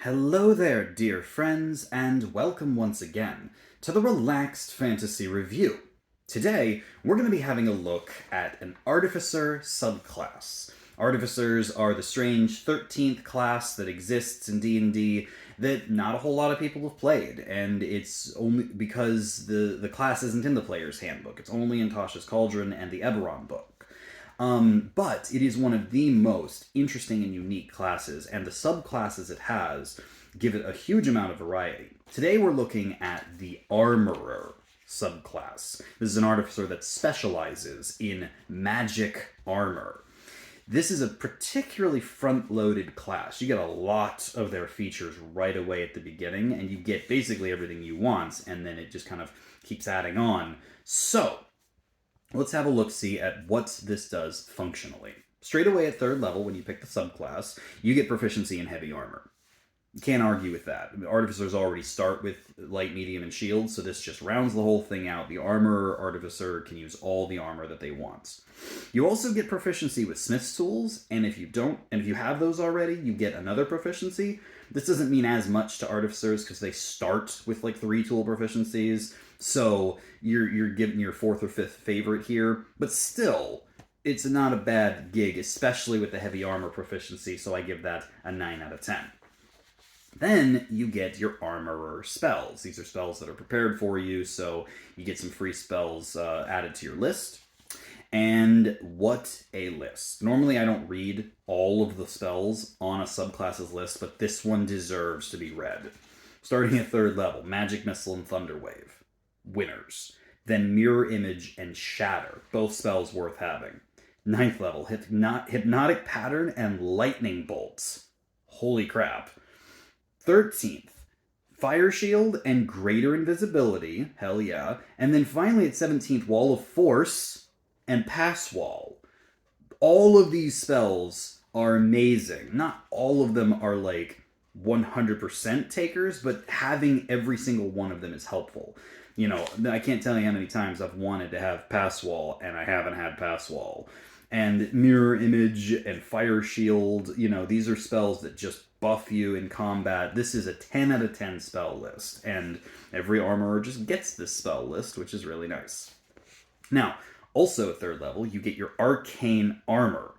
Hello there, dear friends, and welcome once again to the Relaxed Fantasy Review. Today, we're going to be having a look at an Artificer subclass. Artificers are the strange 13th class that exists in D&D that not a whole lot of people have played, and it's only because the class isn't in the player's handbook. It's only in Tasha's Cauldron and the Eberron book. But it is one of the most interesting and unique classes, and the subclasses it has give it a huge amount of variety. Today we're looking at the Armorer subclass. This is an artificer that specializes in magic armor. This is a particularly front-loaded class. You get a lot of their features right away at the beginning, and you get basically everything you want, and then it just kind of keeps adding on. So, let's have a look-see at what this does functionally. Straight away at 3rd level, when you pick the subclass, you get proficiency in heavy armor. You can't argue with that. Artificers already start with light, medium, and shield, so this just rounds the whole thing out. The armorer artificer can use all the armor that they want. You also get proficiency with smith's tools, and if you have those already, you get another proficiency. This doesn't mean as much to artificers because they start with like 3 tool proficiencies, so you're getting your 4th or 5th favorite here, but still, it's not a bad gig, especially with the heavy armor proficiency, so I give that a 9 out of 10. Then you get your Armorer spells. These are spells that are prepared for you, so you get some free spells added to your list. And what a list. Normally I don't read all of the spells on a subclass's list, but this one deserves to be read. Starting at 3rd level, Magic Missile and Thunderwave. Winners. Then Mirror Image and Shatter. Both spells worth having. 9th level, Hypnotic Pattern and Lightning Bolts. Holy crap. 13th, Fire Shield and Greater Invisibility, hell yeah. And then finally at 17th, Wall of Force and Pass Wall. All of these spells are amazing. Not all of them are like 100% takers, but having every single one of them is helpful. You know, I can't tell you how many times I've wanted to have Pass Wall and I haven't had Pass Wall. And Mirror Image and Fire Shield, you know, these are spells that just buff you in combat. This is a 10 out of 10 spell list, and every armorer just gets this spell list, which is really nice. Now, also at 3rd level, you get your Arcane Armor.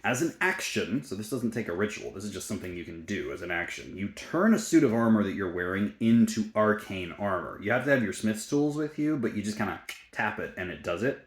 As an action, so this doesn't take a ritual, this is just something you can do as an action, you turn a suit of armor that you're wearing into Arcane Armor. You have to have your smith's tools with you, but you just kind of tap it and it does it.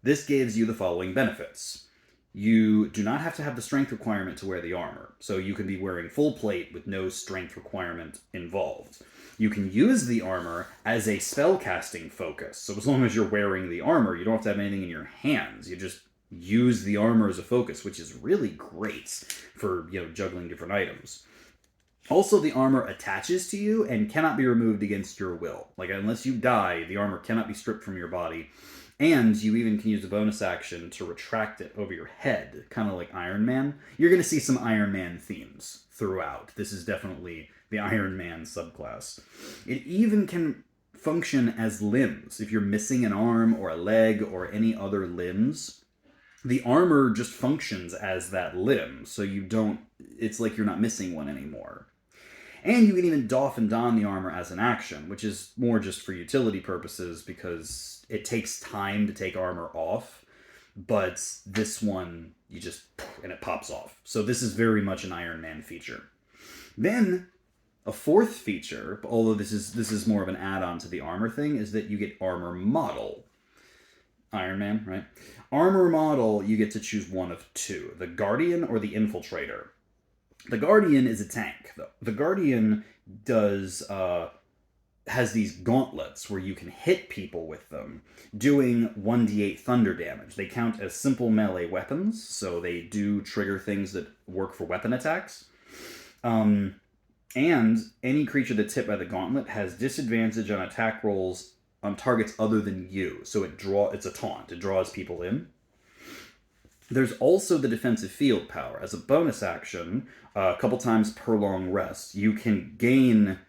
This gives you the following benefits. You do not have to have the strength requirement to wear the armor, so you can be wearing full plate with no strength requirement involved. You can use the armor as a spellcasting focus, so as long as you're wearing the armor, you don't have to have anything in your hands. You just use the armor as a focus, which is really great for, you know, juggling different items. Also, the armor attaches to you and cannot be removed against your will. Like, unless you die, the armor cannot be stripped from your body. And you even can use a bonus action to retract it over your head, kind of like Iron Man. You're going to see some Iron Man themes throughout. This is definitely the Iron Man subclass. It even can function as limbs. If you're missing an arm or a leg or any other limbs, the armor just functions as that limb, so it's like you're not missing one anymore. And you can even doff and don the armor as an action, which is more just for utility purposes because it takes time to take armor off, but this one, you just, and it pops off. So this is very much an Iron Man feature. Then, a 4th feature, although this is more of an add-on to the armor thing, is that you get Armor Model. Iron Man, right? Armor Model, you get to choose one of 2, the Guardian or the Infiltrator. The Guardian is a tank, though. The Guardian has these gauntlets where you can hit people with them, doing 1d8 thunder damage. They count as simple melee weapons, so they do trigger things that work for weapon attacks. And any creature that's hit by the gauntlet has disadvantage on attack rolls on targets other than you. So it's a taunt. It draws people in. There's also the defensive field power. As a bonus action, a couple times per long rest, you can gain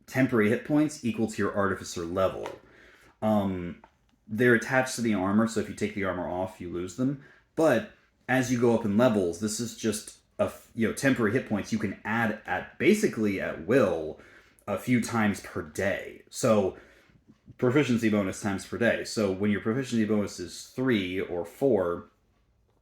temporary hit points equal to your Artificer level. They're attached to the armor, so if you take the armor off, you lose them. But as you go up in levels, this is just temporary hit points you can add at basically at will a few times per day. So proficiency bonus times per day. So when your proficiency bonus is 3 or 4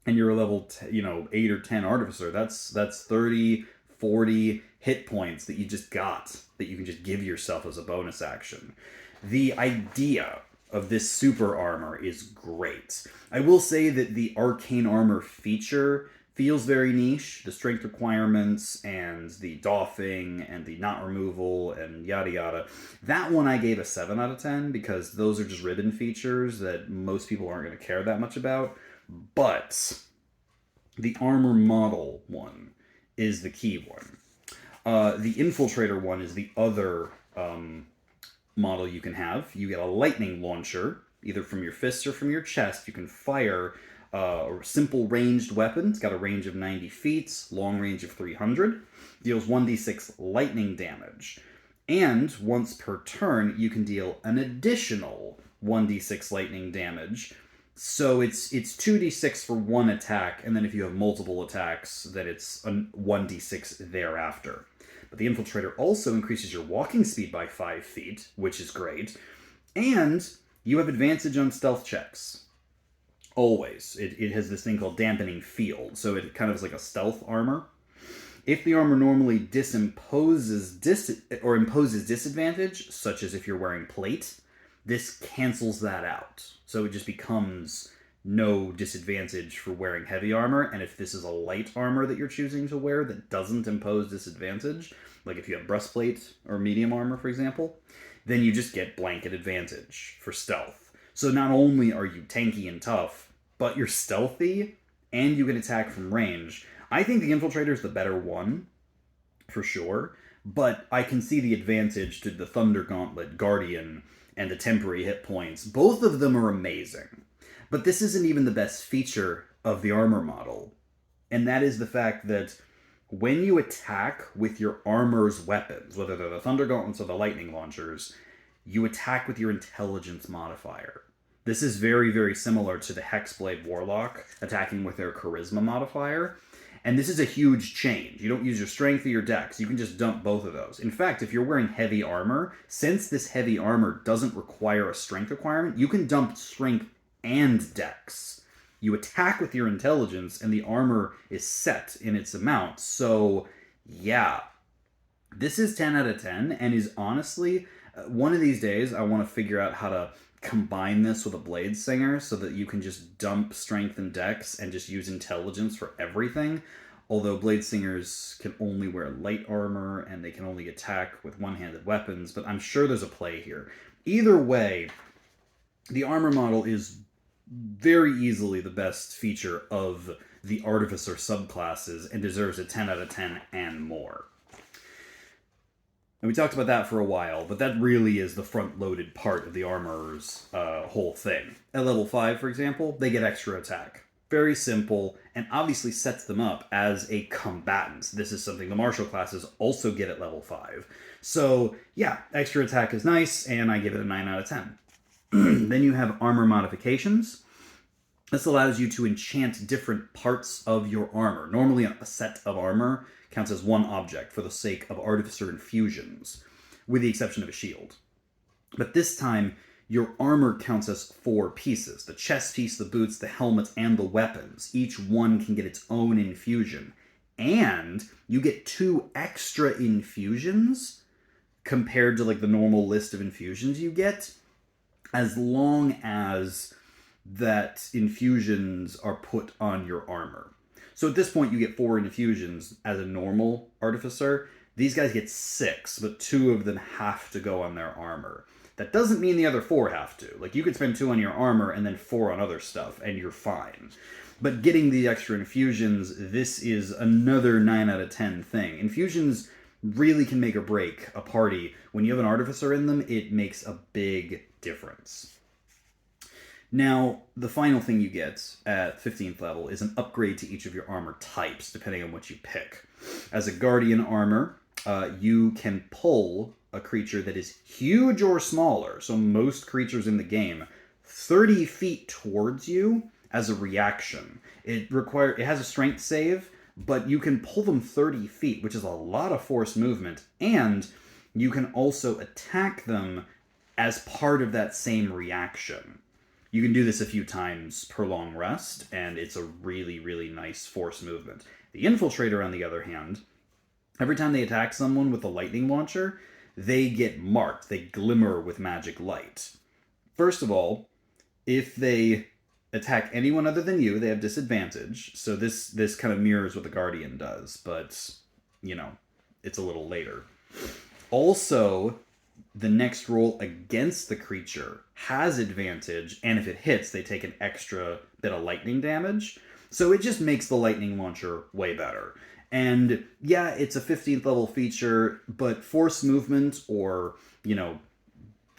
and you're a level 8 or 10 artificer, that's 30, 40 hit points that you just got that you can just give yourself as a bonus action. The idea of this super armor is great. I will say that the arcane armor feature feels very niche. The strength requirements and the doffing and the knot removal and yada yada. That one I gave a 7 out of 10 because those are just ribbon features that most people aren't going to care that much about. But the armor model one is the key one. The infiltrator one is the other model you can have. You get a lightning launcher, either from your fists or from your chest. You can fire a simple ranged weapon. It's got a range of 90 feet, long range of 300. Deals 1d6 lightning damage. And once per turn, you can deal an additional 1d6 lightning damage. So it's 2d6 for one attack, and then if you have multiple attacks, then it's a 1d6 thereafter. But the Infiltrator also increases your walking speed by 5 feet, which is great. And you have advantage on stealth checks. Always. It has this thing called Dampening Field, so it kind of is like a stealth armor. If the armor normally imposes disadvantage, such as if you're wearing plate, this cancels that out. So it just becomes no disadvantage for wearing heavy armor, and if this is a light armor that you're choosing to wear that doesn't impose disadvantage, like if you have breastplate or medium armor, for example, then you just get blanket advantage for stealth. So not only are you tanky and tough, but you're stealthy, and you can attack from range. I think the Infiltrator is the better one, for sure, but I can see the advantage to the Thunder Gauntlet Guardian and the temporary hit points. Both of them are amazing. But this isn't even the best feature of the armor model. And that is the fact that when you attack with your armor's weapons, whether they're the Thunder Gauntlets or the Lightning Launchers, you attack with your intelligence modifier. This is very, very similar to the Hexblade Warlock attacking with their charisma modifier. And this is a huge change. You don't use your strength or your dex. You can just dump both of those. In fact, if you're wearing heavy armor, since this heavy armor doesn't require a strength requirement, you can dump strength and dex. You attack with your intelligence, and the armor is set in its amount. So, yeah. This is 10 out of 10, and is honestly, one of these days, I want to figure out how to combine this with a Blade Singer so that you can just dump strength and dex and just use intelligence for everything. Although Blade Singers can only wear light armor and they can only attack with one-handed weapons, but I'm sure there's a play here. Either way, the armor model is very easily the best feature of the Artificer subclasses and deserves a 10 out of 10 and more. And we talked about that for a while, but that really is the front-loaded part of the armorer's whole thing. At level 5, for example, they get extra attack. Very simple, and obviously sets them up as a combatant. This is something the martial classes also get at level 5. So, yeah, extra attack is nice, and I give it a 9 out of 10. Then you have armor modifications. This allows you to enchant different parts of your armor. Normally, a set of armor counts as one object for the sake of Artificer infusions, with the exception of a shield. But this time, your armor counts as 4 pieces. The chest piece, the boots, the helmets, and the weapons. Each one can get its own infusion. And you get 2 extra infusions compared to like the normal list of infusions you get, as long as that infusions are put on your armor. So at this point, you get 4 infusions as a normal Artificer. These guys get 6, but 2 of them have to go on their armor. That doesn't mean the other 4 have to. Like, you could spend 2 on your armor and then 4 on other stuff, and you're fine. But getting the extra infusions, this is another 9 out of 10 thing. Infusions really can make or break a party. When you have an Artificer in them, it makes a big difference. Now, the final thing you get at 15th level is an upgrade to each of your armor types, depending on what you pick. As a Guardian armor, you can pull a creature that is huge or smaller, so most creatures in the game, 30 feet towards you as a reaction. It has a strength save, but you can pull them 30 feet, which is a lot of force movement, and you can also attack them as part of that same reaction. You can do this a few times per long rest, and it's a really, really nice force movement. The Infiltrator, on the other hand, every time they attack someone with a lightning launcher, they get marked. They glimmer with magic light. First of all, if they attack anyone other than you, they have disadvantage. So this kind of mirrors what the Guardian does, but, it's a little later. Also, the next roll against the creature has advantage, and if it hits, they take an extra bit of lightning damage. So it just makes the lightning launcher way better. And yeah, it's a 15th level feature, but force movement or,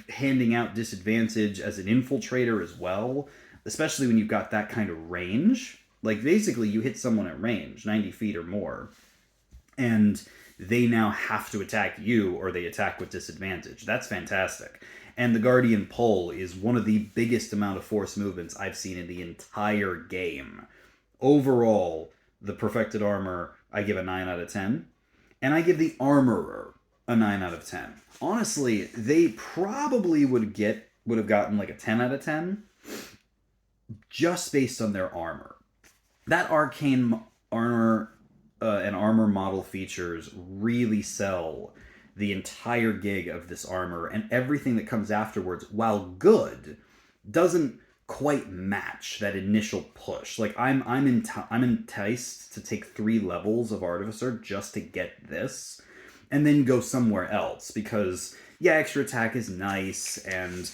handing out disadvantage as an infiltrator as well, especially when you've got that kind of range. Like, basically, you hit someone at range, 90 feet or more, and they now have to attack you, or they attack with disadvantage. That's fantastic. And the Guardian pull is one of the biggest amount of force movements I've seen in the entire game. Overall, the Perfected Armor, I give a 9 out of 10. And I give the Armorer a 9 out of 10. Honestly, they probably would have gotten like a 10 out of 10 just based on their armor. That arcane armor and armor model features really sell the entire gig of this armor, and everything that comes afterwards, while good, doesn't quite match that initial push. Like, I'm enticed to take 3 levels of Artificer just to get this, and then go somewhere else, because yeah, extra attack is nice, and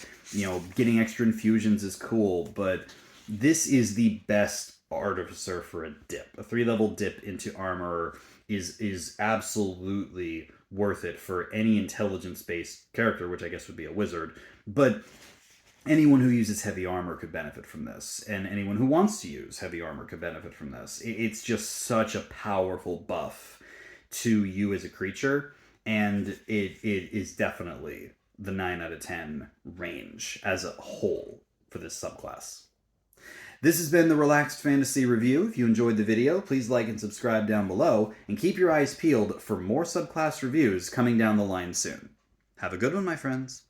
getting extra infusions is cool, but this is the best Artificer for a dip. A 3-level dip into armor is absolutely worth it for any intelligence-based character, which I guess would be a wizard. But anyone who uses heavy armor could benefit from this, and anyone who wants to use heavy armor could benefit from this. It's just such a powerful buff to you as a creature, and it is definitely the 9 out of 10 range as a whole for this subclass. This has been the Relaxed Fantasy Review. If you enjoyed the video, please like and subscribe down below, and keep your eyes peeled for more subclass reviews coming down the line soon. Have a good one, my friends.